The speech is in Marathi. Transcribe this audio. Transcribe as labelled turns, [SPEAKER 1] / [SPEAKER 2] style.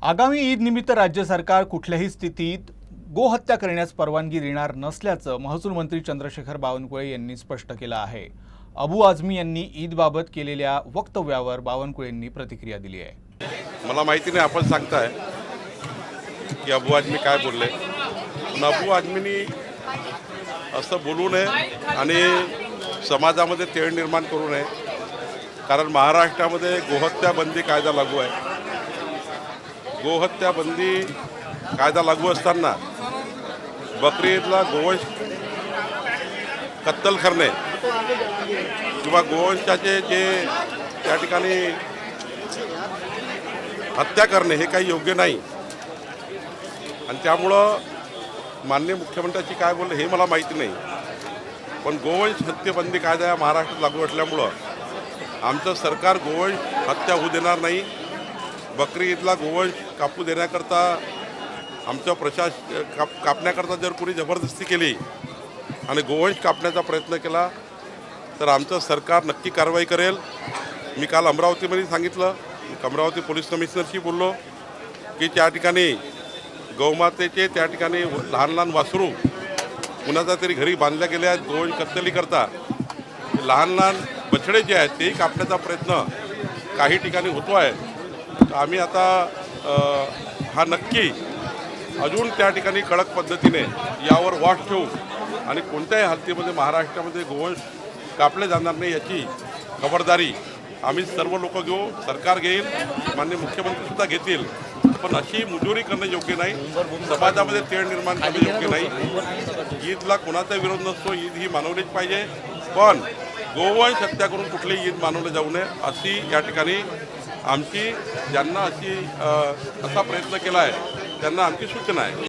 [SPEAKER 1] आगामी ईद निमित्त राज्य सरकार कुठल्याही स्थितीत गोहत्या करण्यास परवानगी देणार नसल्याचं महसूल मंत्री चंद्रशेखर बावनकुळे यांनी स्पष्ट केलं आहे। अबू आझमी यांनी ईदबाबत केलेल्या वक्तव्यावर बावनकुळेंनी प्रतिक्रिया दिली आहे।
[SPEAKER 2] मला माहिती नाही, आपण सांगताय की अबू आझमी काय बोलले, पण अबू आझमीनी असं बोलू नये आणि समाजामध्ये तेढ निर्माण करू नये, कारण महाराष्ट्रामध्ये गोहत्या बंदी कायदा लागू आहे। गोहत्या बंदी कायदा लागू असताना बकरी ईदला गोवंश कत्तल करणे किंवा गोवंशाचे जे त्या ठिकाणी हत्या करणे हे काही योग्य नाही। आणि त्यामुळं माननीय मुख्यमंत्र्यांची काय बोलले हे मला माहिती नाही, पण गोवंश हत्येबंदी कायदा या महाराष्ट्रात लागू असल्यामुळं आमचं सरकार गोवंश हत्या होऊ देणार नाही। बकरी ईदला गोवंश कापू देण्याकरता आमचं कापण्याकरता जर कोणी जबरदस्ती केली आणि गोवंश कापण्याचा प्रयत्न केला तर आमचं सरकार नक्की कारवाई करेल। मी काल अमरावतीमध्ये सांगितलं, अमरावती पोलीस कमिशनरशी बोललो की त्या ठिकाणी गौमातेचे त्या ठिकाणी लहान लहान वासरू कुणाचा तरी घरी बांधल्या गेल्या आहेत गोवंश कत्तली करता, लहान लहान बछडे जे आहेत तेही कापण्याचा प्रयत्न काही ठिकाणी होतो आहे। तर आम्ही आता हा नक्की अजून त्या ठिकाणी कडक पद्धतीने यावर वॉच ठेवू आणि कोणत्याही हालतीमध्ये महाराष्ट्रामध्ये गोवंश कापले जाणार नाही याची खबरदारी आम्ही सर्व लोक घेऊ, सरकार घेईल, माननीय मुख्यमंत्रीसुद्धा घेतील। पण अशी मुजोरी करणं योग्य नाही, समाजामध्ये तेढ निर्माण करणं योग्य नाही। ईदला कोणाचा विरोध नसतो, ईद ही मानवलीच पाहिजे, पण गोवंश हत्या करून कुठलीही ईद मानवलं जाऊ नये अशी या ठिकाणी आमची ज्यांना असा प्रयत्न केला आहे त्यांना आमची सूचना आहे।